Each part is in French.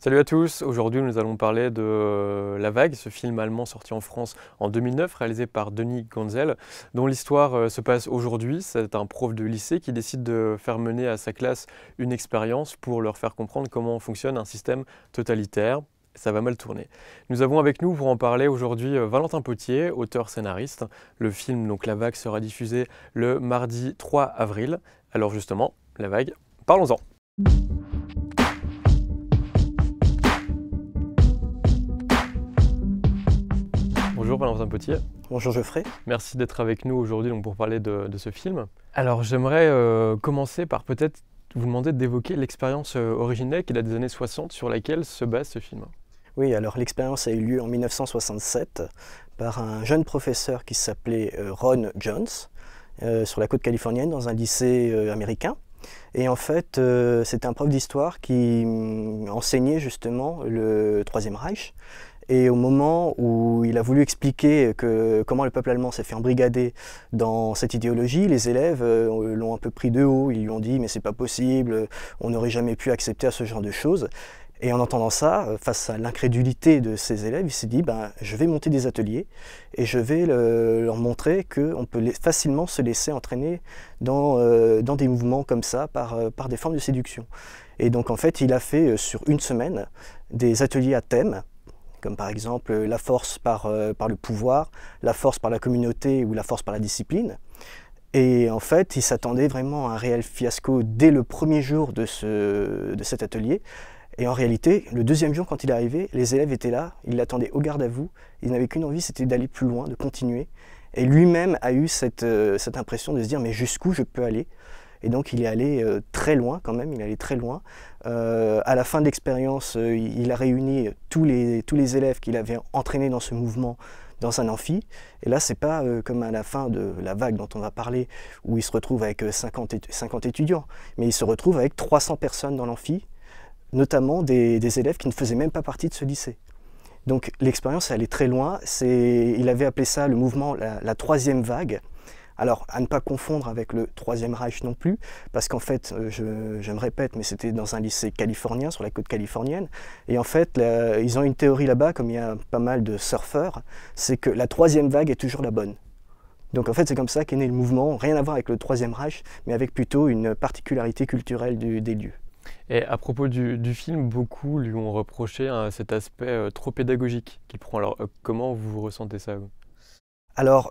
Salut à tous, aujourd'hui nous allons parler de La Vague, ce film allemand sorti en France en 2009, réalisé par Denis Gansel, dont l'histoire se passe aujourd'hui. C'est un prof de lycée qui décide de faire mener à sa classe une expérience pour leur faire comprendre comment fonctionne un système totalitaire. Ça va mal tourner. Nous avons avec nous pour en parler aujourd'hui Valentin Potier, auteur-scénariste. Le film donc La Vague sera diffusé le mardi 3 avril. Alors justement, La Vague, parlons-en. Bonjour Valentin Potier, Bonjour Geoffrey. merci d'être avec nous aujourd'hui pour parler de ce film. Alors j'aimerais commencer par peut-être vous demander d'évoquer l'expérience originelle qui date des années 60 sur laquelle se base ce film. Oui, alors l'expérience a eu lieu en 1967 par un jeune professeur qui s'appelait Ron Jones sur la côte californienne dans un lycée américain. Et en fait, c'était un prof d'histoire qui enseignait justement le Troisième Reich. Et au moment où il a voulu expliquer comment le peuple allemand s'est fait embrigader dans cette idéologie, les élèves l'ont un peu pris de haut. Ils lui ont dit « mais c'est pas possible, on n'aurait jamais pu accepter ce genre de choses ». Et en entendant ça, face à l'incrédulité de ces élèves, il s'est dit ben, je vais monter des ateliers et je vais leur montrer qu'on peut facilement se laisser entraîner dans des mouvements comme ça par des formes de séduction. Et donc en fait, il a fait sur une semaine des ateliers à thème, comme par exemple la force par le pouvoir, la force par la communauté ou la force par la discipline. Et en fait, il s'attendait vraiment à un réel fiasco dès le premier jour de cet atelier. Et en réalité, le deuxième jour, quand il est arrivé, les élèves étaient là, ils l'attendaient au garde à vous, ils n'avaient qu'une envie, c'était d'aller plus loin, de continuer. Et lui-même a eu cette impression de se dire, mais jusqu'où je peux aller? Et donc il est allé très loin quand même, il est allé très loin. À la fin de l'expérience, il a réuni tous les élèves qu'il avait entraînés dans ce mouvement dans un amphi. Et là, c'est pas comme à la fin de La Vague dont on va parler, où il se retrouve avec 50 étudiants, mais il se retrouve avec 300 personnes dans l'amphi, notamment des élèves qui ne faisaient même pas partie de ce lycée. Donc l'expérience est allée très loin. Il avait appelé ça le mouvement la troisième vague. Alors, à ne pas confondre avec le Troisième Reich non plus, parce qu'en fait, je me répète, mais c'était dans un lycée californien, sur la côte californienne, et en fait, ils ont une théorie là-bas, comme il y a pas mal de surfeurs, c'est que la troisième vague est toujours la bonne. Donc en fait, c'est comme ça qu'est né le mouvement, rien à voir avec le Troisième Reich, mais avec plutôt une particularité culturelle des lieux. Et à propos du film, beaucoup lui ont reproché cet aspect trop pédagogique qu'il prend. Alors comment vous ressentez ça vous? Alors,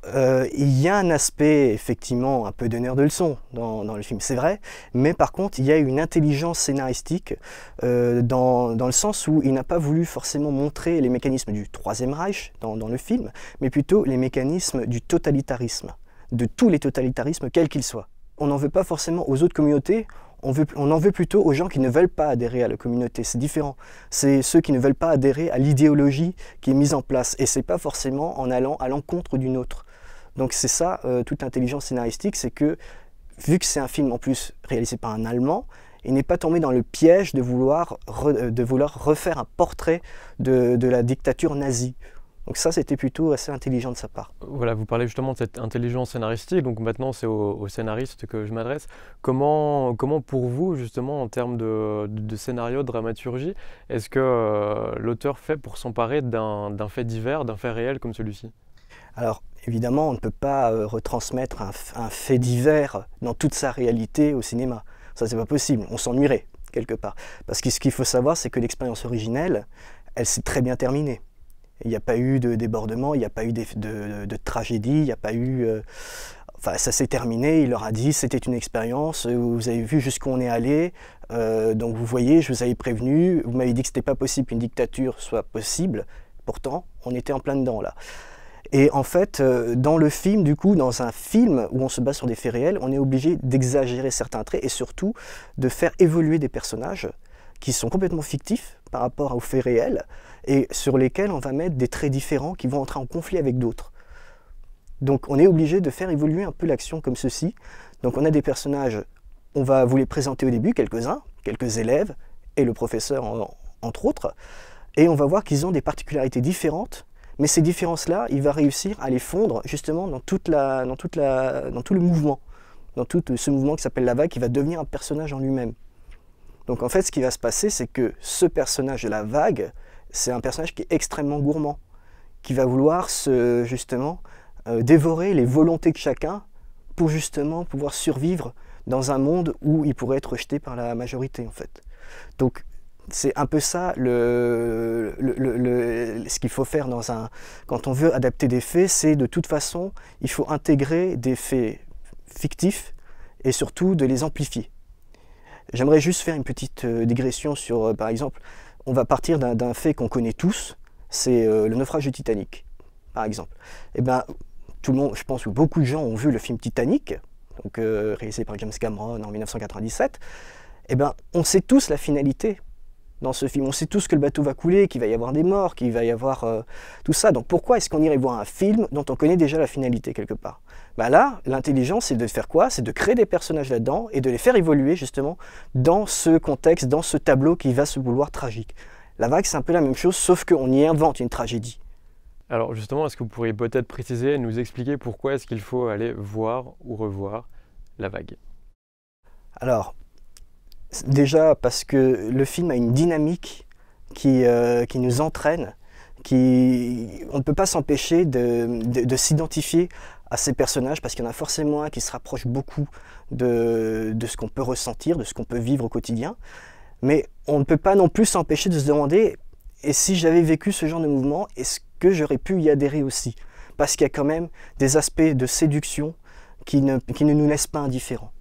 il y a un aspect effectivement un peu donneur de leçons dans le film, c'est vrai, mais par contre, il y a une intelligence scénaristique dans le sens où il n'a pas voulu forcément montrer les mécanismes du Troisième Reich dans le film, mais plutôt les mécanismes du totalitarisme, de tous les totalitarismes, quels qu'ils soient. On n'en veut pas forcément aux autres communautés, on en veut plutôt aux gens qui ne veulent pas adhérer à la communauté, c'est différent. C'est ceux qui ne veulent pas adhérer à l'idéologie qui est mise en place, et c'est pas forcément en allant à l'encontre d'une autre. Donc c'est ça, toute l'intelligence scénaristique, c'est que, vu que c'est un film en plus réalisé par un Allemand, il n'est pas tombé dans le piège de vouloir refaire un portrait de la dictature nazie. Donc ça, c'était plutôt assez intelligent de sa part. Voilà, vous parlez justement de cette intelligence scénaristique, donc maintenant c'est aux scénaristes que je m'adresse. Comment pour vous, justement, en termes de scénario, de dramaturgie, est-ce que l'auteur fait pour s'emparer d'un fait divers, d'un fait réel comme celui-ci? Alors, évidemment, on ne peut pas retransmettre un fait divers dans toute sa réalité au cinéma. Ça, c'est pas possible. On s'ennuierait, quelque part. Parce que ce qu'il faut savoir, c'est que l'expérience originelle, elle s'est très bien terminée. Il n'y a pas eu de débordement, il n'y a pas eu de tragédie, il n'y a pas eu... Enfin, ça s'est terminé, il leur a dit c'était une expérience, vous avez vu jusqu'où on est allé, donc vous voyez, je vous avais prévenu, vous m'avez dit que ce n'était pas possible qu'une dictature soit possible, pourtant on était en plein dedans là. Et en fait, dans le film, du coup, dans un film où on se base sur des faits réels, on est obligé d'exagérer certains traits et surtout de faire évoluer des personnages qui sont complètement fictifs par rapport aux faits réels et sur lesquels on va mettre des traits différents qui vont entrer en conflit avec d'autres. Donc on est obligé de faire évoluer un peu l'action comme ceci. Donc on a des personnages, on va vous les présenter au début, quelques-uns, quelques élèves et le professeur entre autres, et on va voir qu'ils ont des particularités différentes, mais ces différences-là, il va réussir à les fondre justement dans tout le mouvement, dans tout ce mouvement qui s'appelle La Vague, qui va devenir un personnage en lui-même. Donc en fait, ce qui va se passer, c'est que ce personnage de la vague, c'est un personnage qui est extrêmement gourmand, qui va vouloir justement dévorer les volontés de chacun pour justement pouvoir survivre dans un monde où il pourrait être rejeté par la majorité en fait. Donc c'est un peu ça ce qu'il faut faire quand on veut adapter des faits, c'est de toute façon, il faut intégrer des faits fictifs et surtout de les amplifier. J'aimerais juste faire une petite digression sur, par exemple, on va partir d'un fait qu'on connaît tous, c'est le naufrage du Titanic, par exemple. Eh bien, tout le monde, je pense que beaucoup de gens ont vu le film Titanic, donc, réalisé par James Cameron en 1997. Eh bien, on sait tous la finalité dans ce film. On sait tous que le bateau va couler, qu'il va y avoir des morts, qu'il va y avoir tout ça. Donc pourquoi est-ce qu'on irait voir un film dont on connaît déjà la finalité quelque part? Ben là, l'intelligence, c'est de faire quoi? C'est de créer des personnages là-dedans et de les faire évoluer justement dans ce contexte, dans ce tableau qui va se vouloir tragique. La vague, c'est un peu la même chose, sauf qu'on y invente une tragédie. Alors justement, est-ce que vous pourriez peut-être préciser et nous expliquer pourquoi est-ce qu'il faut aller voir ou revoir La Vague? Alors, déjà parce que le film a une dynamique qui nous entraîne, on ne peut pas s'empêcher de s'identifier à ces personnages parce qu'il y en a forcément un qui se rapproche beaucoup de ce qu'on peut ressentir, de ce qu'on peut vivre au quotidien. Mais on ne peut pas non plus s'empêcher de se demander, et si j'avais vécu ce genre de mouvement, est-ce que j'aurais pu y adhérer aussi? Parce qu'il y a quand même des aspects de séduction qui ne nous laissent pas indifférents.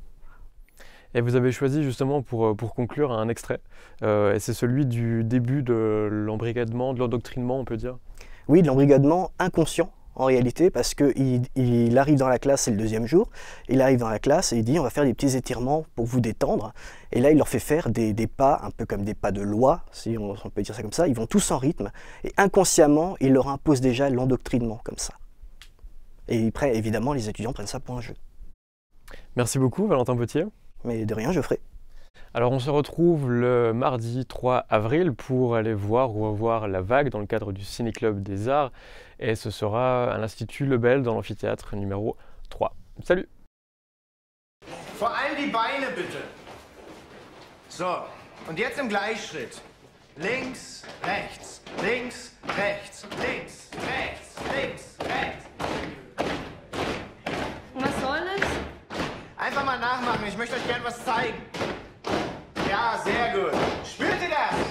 Et vous avez choisi justement pour conclure un extrait, et c'est celui du début de l'embrigadement, de l'endoctrinement, on peut dire. Oui, de l'embrigadement inconscient en réalité, parce qu'il arrive dans la classe, c'est le deuxième jour, il arrive dans la classe et il dit on va faire des petits étirements pour vous détendre, et là il leur fait faire des pas, un peu comme des pas de loi, si on peut dire ça comme ça, ils vont tous en rythme, et inconsciemment il leur impose déjà l'endoctrinement comme ça. Et évidemment les étudiants prennent ça pour un jeu. Merci beaucoup Valentin Potier. Mais de rien, Geoffrey. Alors on se retrouve le mardi 3 avril pour aller voir ou revoir La Vague dans le cadre du Ciné-Club des Arts, et ce sera à l'Institut Lebel dans l'amphithéâtre numéro 3. Salut! Vor allem die Beine bitte. So, und jetzt im Gleichschritt. Links, rechts, links, rechts, links, rechts, links, rechts. Was soll das? Einfach mal nachmachen, ich möchte euch gern was zeigen. Ja, sehr gut. Spürt ihr das?